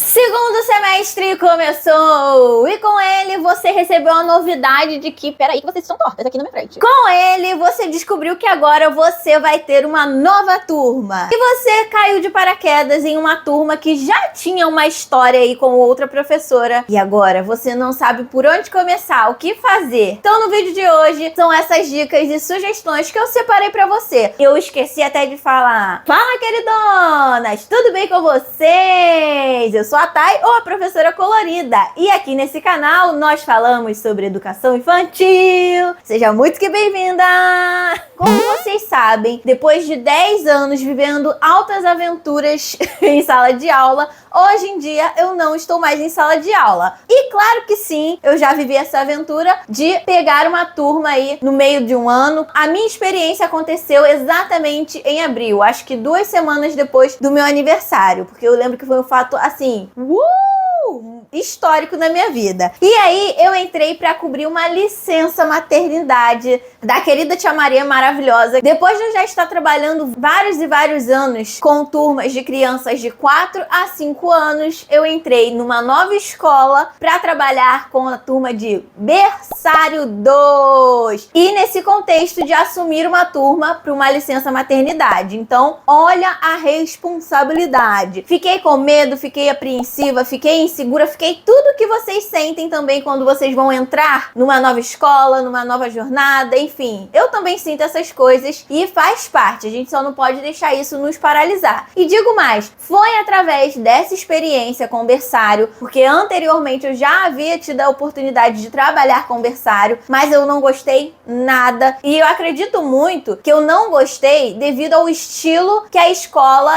Segundo semestre começou e com ele você recebeu a novidade de que... Peraí que vocês estão tortas aqui na minha frente. Com ele você descobriu que agora você vai ter uma nova turma. E você caiu de paraquedas em uma turma que já tinha uma história aí com outra professora. E agora você não sabe por onde começar, o que fazer. Então no vídeo de hoje são essas dicas e sugestões que eu separei pra você. Eu esqueci até de falar. Fala, queridonas! Tudo bem com vocês? Eu sou a Thay, ou a professora colorida, e aqui nesse canal nós falamos sobre educação infantil. Seja muito que bem-vinda! Como vocês sabem, depois de 10 anos vivendo altas aventuras em sala de aula, hoje em dia eu não estou mais em sala de aula. E claro que sim, eu já vivi essa aventura de pegar uma turma aí no meio de um ano. A minha experiência aconteceu exatamente em abril, acho que 2 semanas depois do meu aniversário, porque eu lembro que foi um fato assim... histórico na minha vida. E aí eu entrei para cobrir uma licença maternidade da querida tia Maria maravilhosa. Depois de eu já estar trabalhando vários e vários anos com turmas de crianças de 4 a 5 anos, eu entrei numa nova escola para trabalhar com a turma de berçário 2. E nesse contexto de assumir uma turma para uma licença maternidade. Então, olha a responsabilidade. Fiquei com medo, fiquei apreensiva, fiquei insegura, fiquei tudo que vocês sentem também quando vocês vão entrar numa nova escola, numa nova jornada, enfim. Eu também sinto essas coisas e faz parte, a gente só não pode deixar isso nos paralisar. E digo mais, foi através dessa experiência com o berçário, porque anteriormente eu já havia tido a oportunidade de trabalhar com berçário, mas eu não gostei nada. E eu acredito muito que eu não gostei devido ao estilo que a escola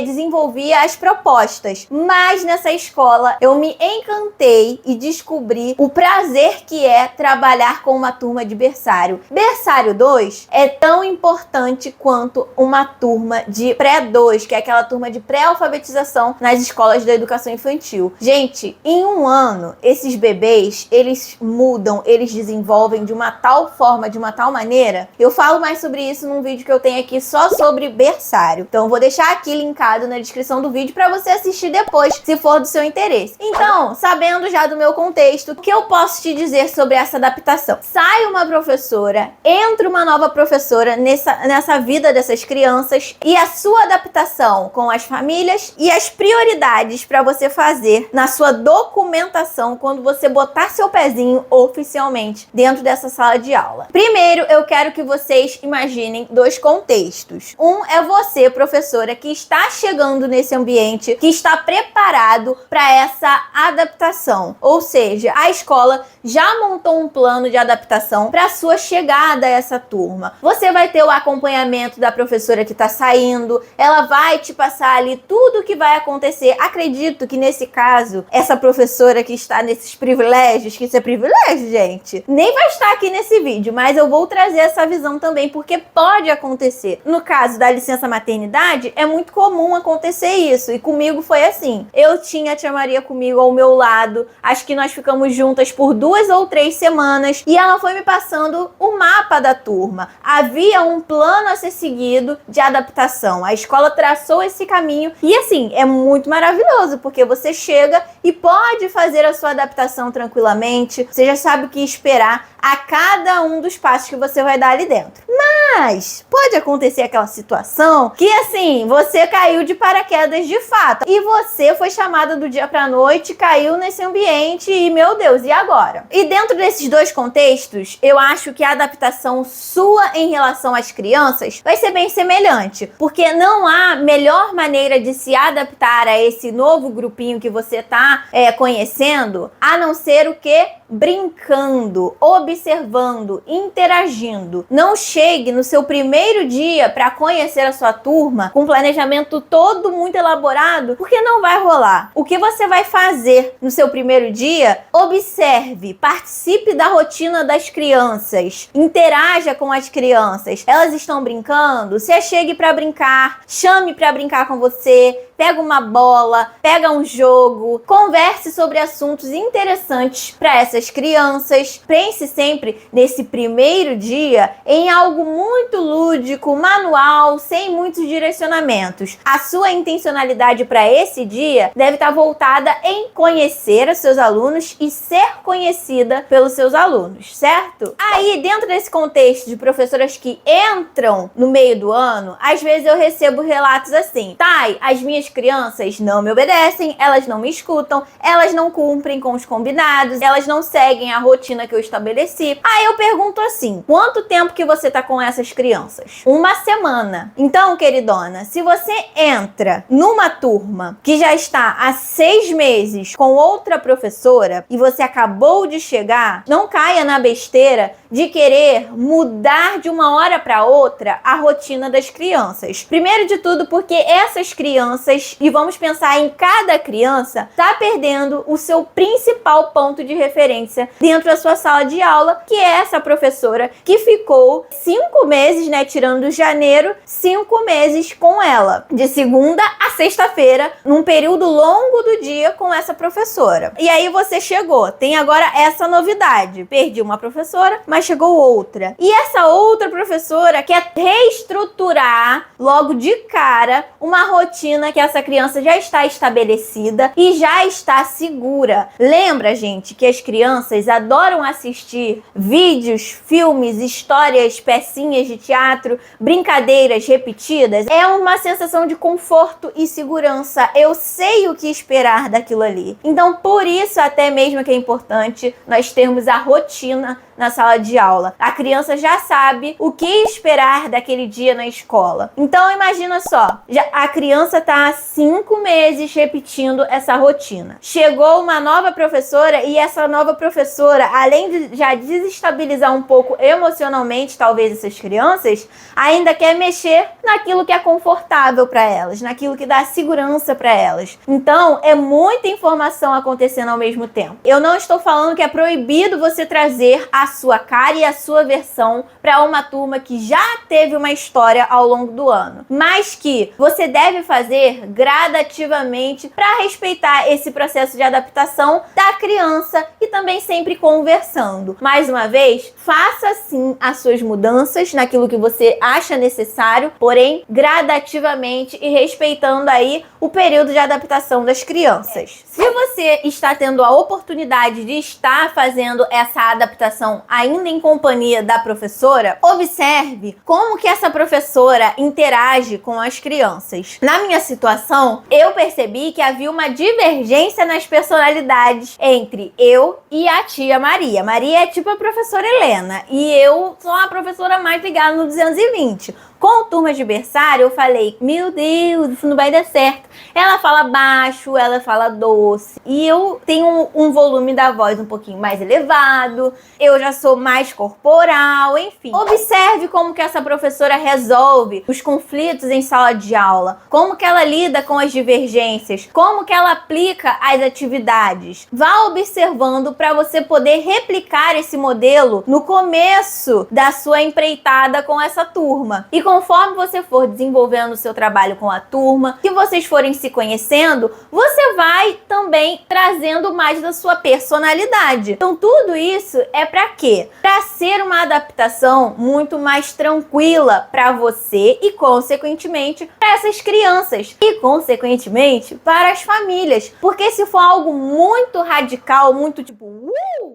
desenvolvia as propostas. Mas nessa escola eu me encantei e descobri o prazer que é trabalhar com uma turma de berçário. Berçário 2 é tão importante quanto uma turma de pré-2, que é aquela turma de pré-alfabetização nas escolas da educação infantil. Gente, em um ano, esses bebês, eles mudam, eles desenvolvem de uma tal forma, de uma tal maneira. Eu falo mais sobre isso num vídeo que eu tenho aqui só sobre berçário. Então, eu vou deixar aqui linkado na descrição do vídeo para você assistir depois, se for do seu interesse. Então, sabendo já do meu contexto, o que eu posso te dizer sobre essa adaptação? Sai uma professora, entra uma nova professora nessa vida dessas crianças e a sua adaptação com as famílias e as prioridades para você fazer na sua documentação quando você botar seu pezinho oficialmente dentro dessa sala de aula. Primeiro, eu quero que vocês imaginem 2 contextos. Um é você, professora, que está chegando nesse ambiente, que está preparado para essa adaptação. Ou seja, a escola já montou um plano de adaptação para sua chegada a essa turma. Você vai ter o acompanhamento da professora que está saindo, ela vai te passar ali tudo o que vai acontecer. Acredito que nesse caso, essa professora que está nesses privilégios, que isso é privilégio, gente, nem vai estar aqui nesse vídeo, mas eu vou trazer essa visão também, porque pode acontecer. No caso da licença maternidade, é muito comum acontecer isso, e comigo foi assim. Eu tinha a tia Maria comigo ao meu lado, acho que nós ficamos juntas por 2 ou 3 semanas, e ela foi me passando o mapa da turma. Havia um plano a ser seguido de adaptação, a escola traçou esse caminho, e assim, é muito maravilhoso, porque você chega e pode fazer a sua adaptação tranquilamente, você já sabe o que esperar a cada um dos passos que você vai dar ali dentro. Mas pode acontecer aquela situação que assim, você caiu de paraquedas de fato, e você foi chamada do dia pra noite, caiu nesse ambiente e, meu Deus, e agora? E dentro desses 2 contextos, eu acho que a adaptação sua em relação às crianças vai ser bem semelhante, porque não há melhor maneira de se adaptar a esse novo grupinho que você tá conhecendo, a não ser o que? Brincando, observando, interagindo. Não chegue no seu primeiro dia para conhecer a sua turma com um planejamento todo muito elaborado, porque não vai rolar. O que você vai fazer no seu primeiro dia? Observe, participe da rotina das crianças, interaja com as crianças. Elas estão brincando? Se chegue para brincar, chame para brincar com você, pega uma bola, pega um jogo, converse sobre assuntos interessantes para essas crianças. Pense sempre nesse primeiro dia em algo muito lúdico, manual, sem muitos direcionamentos. A sua intencionalidade para esse dia deve estar voltada em conhecer os seus alunos e ser conhecida pelos seus alunos, certo? Aí, dentro desse contexto de professoras que entram no meio do ano, às vezes eu recebo relatos assim: Thay, as minhas crianças não me obedecem, elas não me escutam, elas não cumprem com os combinados, elas não seguem a rotina que eu estabeleci. Aí eu pergunto assim: quanto tempo que você tá com essas crianças? Uma semana. Então, queridona, se você entra numa turma que já está há 6 meses com outra professora e você acabou de chegar, não caia na besteira de querer mudar de uma hora para outra a rotina das crianças. Primeiro de tudo, porque essas crianças, e vamos pensar em cada criança, tá perdendo o seu principal ponto de referência dentro da sua sala de aula, que é essa professora que ficou 5 meses, né, tirando janeiro, 5 meses com ela, de segunda a sexta-feira, num período longo do dia com essa professora. E aí você chegou, tem agora essa novidade: perdi uma professora, mas chegou outra. E essa outra professora quer reestruturar logo de cara uma rotina que essa criança já está estabelecida e já está segura. Lembra, gente, que as crianças adoram assistir vídeos, filmes, histórias, pecinhas de teatro, brincadeiras repetidas. É uma sensação de conforto e segurança. Eu sei o que esperar daquilo ali. Então, por isso até mesmo que é importante nós termos a rotina na sala de aula. A criança já sabe o que esperar daquele dia na escola. Então, imagina só, a criança está há 5 meses repetindo essa rotina. Chegou uma nova professora e essa nova professora, além de já desestabilizar um pouco emocionalmente, talvez, essas crianças, ainda quer mexer naquilo que é confortável para elas, naquilo que dá segurança para elas. Então, é muita informação acontecendo ao mesmo tempo. Eu não estou falando que é proibido você trazer a sua cara e a sua versão para uma turma que já teve uma história ao longo do ano, mas que você deve fazer gradativamente para respeitar esse processo de adaptação da criança e também sempre conversando. Mais uma vez, faça sim as suas mudanças naquilo que você acha necessário, porém gradativamente e respeitando aí o período de adaptação das crianças. Se você está tendo a oportunidade de estar fazendo essa adaptação ainda em companhia da professora, observe como que essa professora interage com as crianças. Na minha situação, eu percebi que havia uma divergência nas personalidades entre eu e a tia Maria. Maria é tipo a professora Helena e eu sou a professora mais ligada no 220. Com turma de berçário, eu falei: meu Deus, isso não vai dar certo. Ela fala baixo, ela fala doce. E eu tenho um volume da voz um pouquinho mais elevado. Eu já sou mais corporal, enfim. Observe como que essa professora resolve os conflitos em sala de aula. Como que ela lida com as divergências. Como que ela aplica as atividades. Vá observando para você poder replicar esse modelo no começo da sua empreitada com essa turma. E conforme você for desenvolvendo o seu trabalho com a turma, que vocês forem se conhecendo, você vai também trazendo mais da sua personalidade. Então, tudo isso é para quê? Para ser uma adaptação muito mais tranquila para você e, consequentemente, para essas crianças e, consequentemente, para as famílias. Porque se for algo muito radical, muito tipo,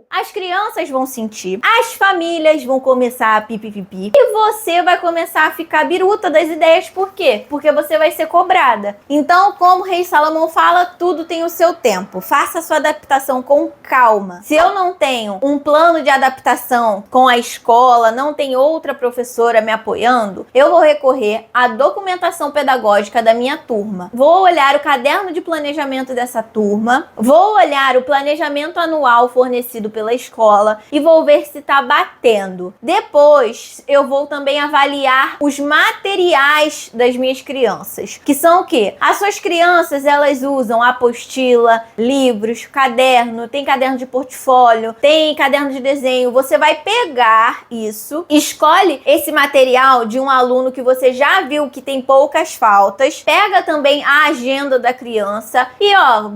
as crianças vão sentir, as famílias vão começar a pipipipi e você vai começar a ficar biruta das ideias. Por quê? Porque você vai ser cobrada. Então, como o Rei Salomão fala, tudo tem o seu tempo. Faça a sua adaptação com calma. Se eu não tenho um plano de adaptação com a escola, não tem outra professora me apoiando, eu vou recorrer à documentação pedagógica da minha turma. Vou olhar o caderno de planejamento dessa turma, vou olhar o planejamento anual fornecido reconhecido pela escola e vou ver se tá batendo. Depois, eu vou também avaliar os materiais das minhas crianças, que são o quê? As suas crianças, elas usam apostila, livros, caderno, tem caderno de portfólio, tem caderno de desenho. Você vai pegar isso, escolhe esse material de um aluno que você já viu que tem poucas faltas, pega também a agenda da criança e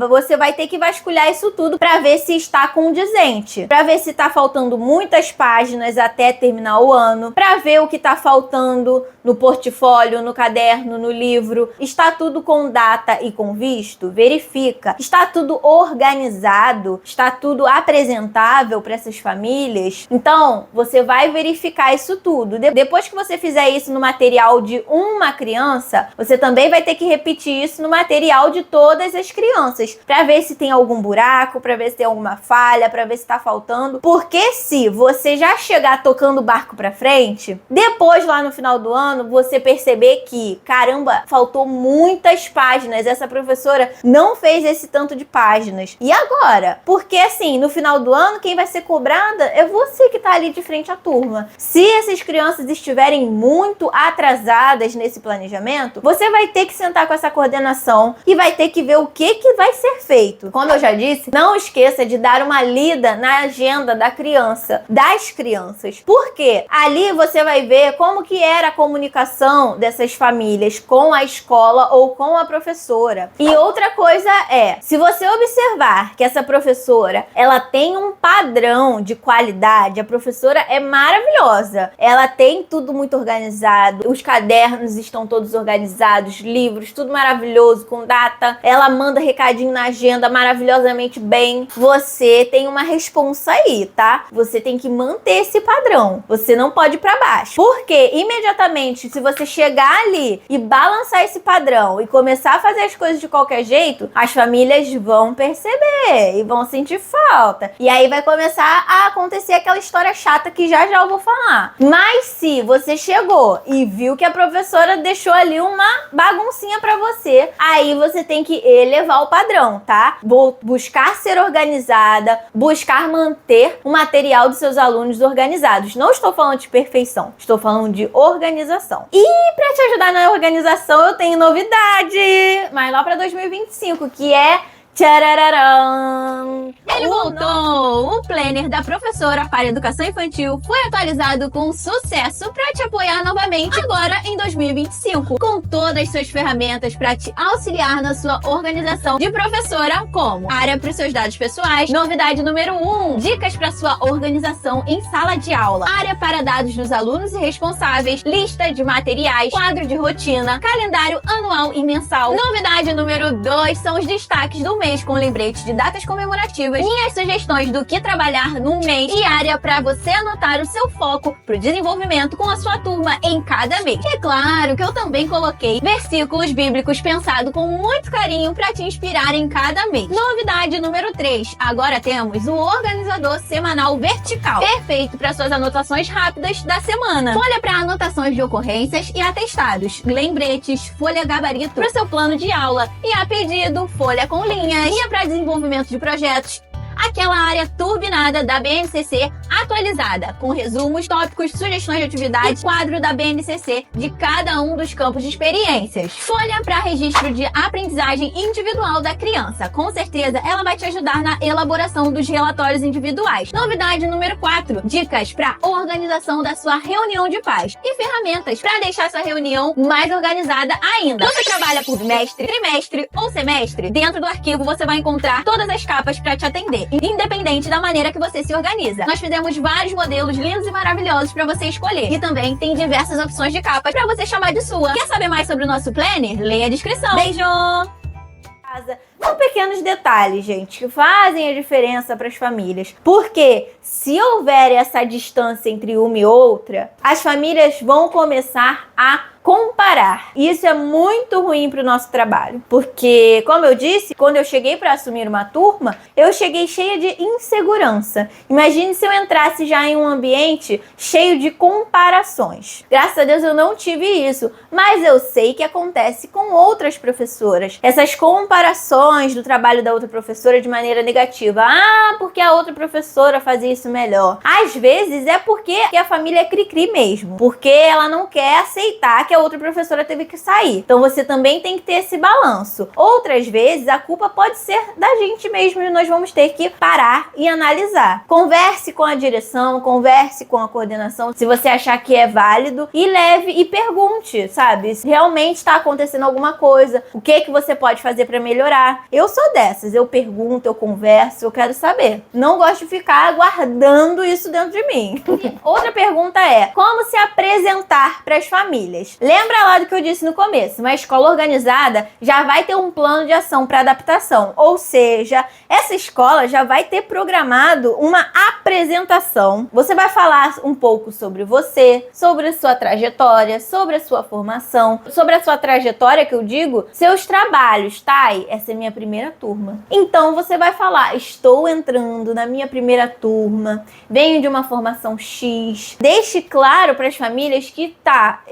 você vai ter que vasculhar isso tudo para ver se está condizente, para ver se está faltando muitas páginas até terminar o ano, para ver o que está faltando no portfólio, no caderno, no livro. Está tudo com data e com visto? Verifica. Está tudo organizado? Está tudo apresentável para essas famílias? Então, você vai verificar isso tudo. Depois que você fizer isso no material de uma criança, você também vai ter que repetir isso no material de todas as crianças, para ver se tem algum buraco, para ver se tem alguma falha, para ver se está faltando. Porque se você já chegar tocando o barco para frente, depois lá no final do ano, você perceber que, caramba, faltou muitas páginas, essa professora não fez esse tanto de páginas. E agora? Porque assim, no final do ano, quem vai ser cobrada é você que tá ali de frente à turma. Se essas crianças estiverem muito atrasadas nesse planejamento, você vai ter que sentar com essa coordenação e vai ter que ver o que vai ser feito. Como eu já disse, não esqueça de dar uma lida na agenda da criança, das crianças. Por quê? Ali você vai ver como que era a comunicação dessas famílias com a escola ou com a professora. E outra coisa é, se você observar que essa professora, ela tem um padrão de qualidade, a professora é maravilhosa, ela tem tudo muito organizado, os cadernos estão todos organizados, livros, tudo maravilhoso, com data, ela manda recadinho na agenda maravilhosamente bem, você tem uma responsa aí, tá? Você tem que manter esse padrão, você não pode ir pra baixo, porque imediatamente se você chegar ali e balançar esse padrão e começar a fazer as coisas de qualquer jeito, as famílias vão perceber e vão sentir falta. E aí vai começar a acontecer aquela história chata que já eu vou falar. Mas se você chegou e viu que a professora deixou ali uma baguncinha pra você, aí você tem que elevar o padrão, tá? Vou buscar ser organizada, buscar manter o material dos seus alunos organizados. Não estou falando de perfeição, estou falando de organização. E para te ajudar na organização, eu tenho novidade, mas lá para 2025, que é tcharararam! Ele voltou! O planner da professora para educação infantil foi atualizado com sucesso para te apoiar novamente agora em 2025, com todas as suas ferramentas para te auxiliar na sua organização de professora, como área para os seus dados pessoais, novidade número 1, dicas para sua organização em sala de aula, área para dados dos alunos e responsáveis, lista de materiais, quadro de rotina, calendário anual e mensal. Novidade número 2 são os destaques do mês com lembretes de datas comemorativas, minhas sugestões do que trabalhar no mês e área para você anotar o seu foco para o desenvolvimento com a sua turma em cada mês. E claro que eu também coloquei versículos bíblicos pensados com muito carinho para te inspirar em cada mês. Novidade número 3, agora temos o organizador semanal vertical, perfeito para suas anotações rápidas da semana. Folha para anotações de ocorrências e atestados, lembretes, folha gabarito para o seu plano de aula e a pedido, folha com linha, guia para desenvolvimento de projetos, aquela área turbinada da BNCC atualizada, com resumos, tópicos, sugestões de atividades, quadro da BNCC de cada um dos campos de experiências. Folha para registro de aprendizagem individual da criança. Com certeza, ela vai te ajudar na elaboração dos relatórios individuais. Novidade número 4, dicas para organização da sua reunião de pais e ferramentas para deixar sua reunião mais organizada ainda. Você trabalha por mestre, trimestre ou semestre? Dentro do arquivo você vai encontrar todas as capas para te atender, independente da maneira que você se organiza. Nós fizemos vários modelos lindos e maravilhosos para você escolher. E também tem diversas opções de capas para você chamar de sua. Quer saber mais sobre o nosso planner? Leia a descrição. Beijo! São pequenos detalhes, gente, que fazem a diferença para as famílias. Porque se houver essa distância entre uma e outra, as famílias vão começar a comparar. E isso é muito ruim para o nosso trabalho, porque, como eu disse, quando eu cheguei para assumir uma turma, eu cheguei cheia de insegurança. Imagine se eu entrasse já em um ambiente cheio de comparações. Graças a Deus eu não tive isso, mas eu sei que acontece com outras professoras. Essas comparações do trabalho da outra professora de maneira negativa. Ah, porque a outra professora fazia isso melhor. Às vezes é porque a família é cri-cri mesmo, porque ela não quer aceitar que a outra professora teve que sair. Então você também tem que ter esse balanço. Outras vezes a culpa pode ser da gente mesmo e nós vamos ter que parar e analisar. Converse com a direção, converse com a coordenação, se você achar que é válido, e leve e pergunte, sabe? Se realmente está acontecendo alguma coisa, o que você pode fazer para melhorar. Eu sou dessas, eu pergunto, eu converso, eu quero saber. Não gosto de ficar guardando isso dentro de mim. Outra pergunta é, como se apresentar para as famílias? Lembra lá do que eu disse no começo, uma escola organizada já vai ter um plano de ação para adaptação, ou seja, essa escola já vai ter programado uma apresentação. Você vai falar um pouco sobre você, sobre a sua trajetória, sobre a sua formação, sobre a sua trajetória, que eu digo, seus trabalhos, Thay, essa é minha primeira turma. Então você vai falar, estou entrando na minha primeira turma, venho de uma formação X. Deixe claro para as famílias que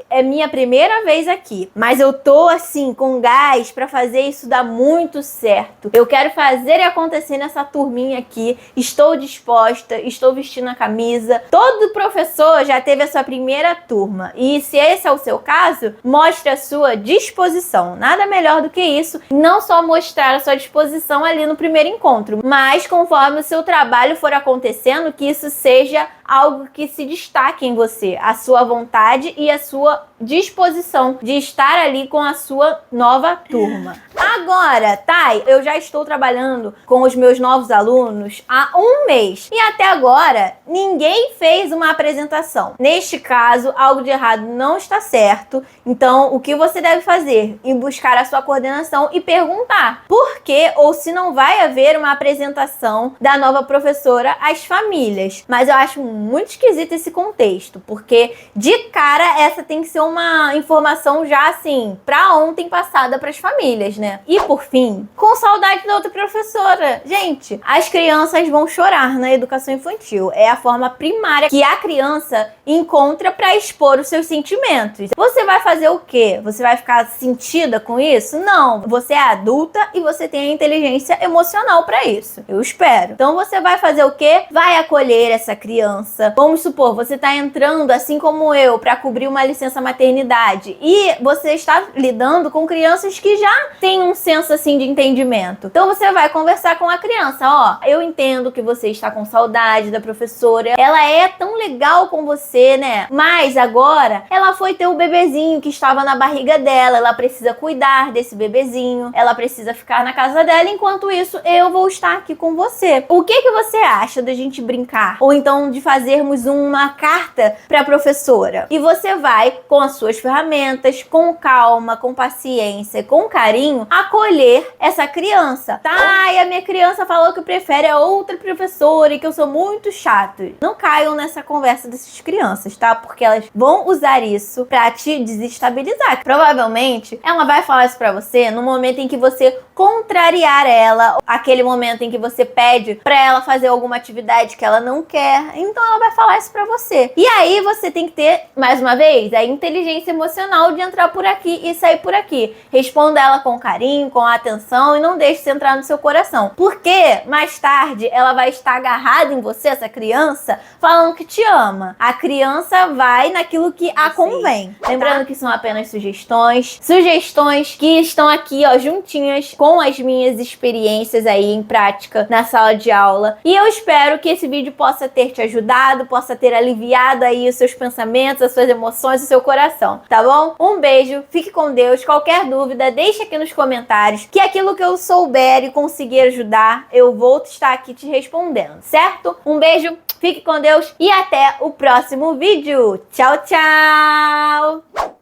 é minha primeira vez aqui, mas eu tô assim com gás para fazer isso dar muito certo. Eu quero fazer e acontecer nessa turminha aqui. Estou disposta, estou vestindo a camisa. Todo professor já teve a sua primeira turma e se esse é o seu caso, mostre a sua disposição. Nada melhor do que isso. Não só mostrar a sua disposição ali no primeiro encontro, mas conforme o seu trabalho for acontecendo, que isso seja algo que se destaque em você, a sua vontade e a sua disposição de estar ali com a sua nova turma. Agora, Thay, eu já estou trabalhando com os meus novos alunos há um mês e até agora ninguém fez uma apresentação. Neste caso, algo de errado não está certo. Então, o que você deve fazer? Ir buscar a sua coordenação e perguntar por que ou se não vai haver uma apresentação da nova professora às famílias. Mas eu acho muito esquisito esse contexto, porque de cara essa tem que ser uma informação já assim, pra ontem passada pras famílias, né? E por fim, com saudade da outra professora. Gente, as crianças vão chorar na educação infantil. É a forma primária que a criança encontra pra expor os seus sentimentos. Você vai fazer o quê? Você vai ficar sentida com isso? Não. Você é adulta e você tem a inteligência emocional pra isso. Eu espero. Então você vai fazer o quê? Vai acolher essa criança. Vamos supor, você tá entrando, assim como eu, pra cobrir uma licença maternidade e você está lidando com crianças que já têm um senso assim de entendimento. Então você vai conversar com a criança, ó, eu entendo que você está com saudade da professora, ela é tão legal com você, né? Mas agora ela foi ter o bebezinho que estava na barriga dela, ela precisa cuidar desse bebezinho, ela precisa ficar na casa dela, enquanto isso eu vou estar aqui com você. O que você acha da gente brincar? Ou então de fazermos uma carta para a professora? E você vai, com as suas ferramentas, com calma, com paciência, com carinho, acolher essa criança. Tá, e a minha criança falou que prefere a outra professora e que eu sou muito chato. Não caiam nessa conversa dessas crianças, tá? Porque elas vão usar isso pra te desestabilizar. Provavelmente, ela vai falar isso pra você no momento em que você contrariar ela, aquele momento em que você pede pra ela fazer alguma atividade que ela não quer. Então ela vai falar isso pra você. E aí você tem que ter, mais uma vez, a inteligência emocional de entrar por aqui e sair por aqui. Responda ela com carinho, com atenção e não deixe isso entrar no seu coração. Porque mais tarde ela vai estar agarrada em você, essa criança, falando que te ama. A criança vai naquilo que a convém. Lembrando que são apenas sugestões. Sugestões que estão aqui, ó, juntinhas com as minhas experiências aí em prática na sala de aula. E eu espero que esse vídeo possa ter te ajudado, possa ter aliviado aí os seus pensamentos, as suas emoções, o seu coração, tá bom? Um beijo, fique com Deus. Qualquer dúvida, deixa aqui nos comentários, que aquilo que eu souber e conseguir ajudar, eu vou estar aqui te respondendo, certo? Um beijo, fique com Deus e até o próximo vídeo. Tchau, tchau!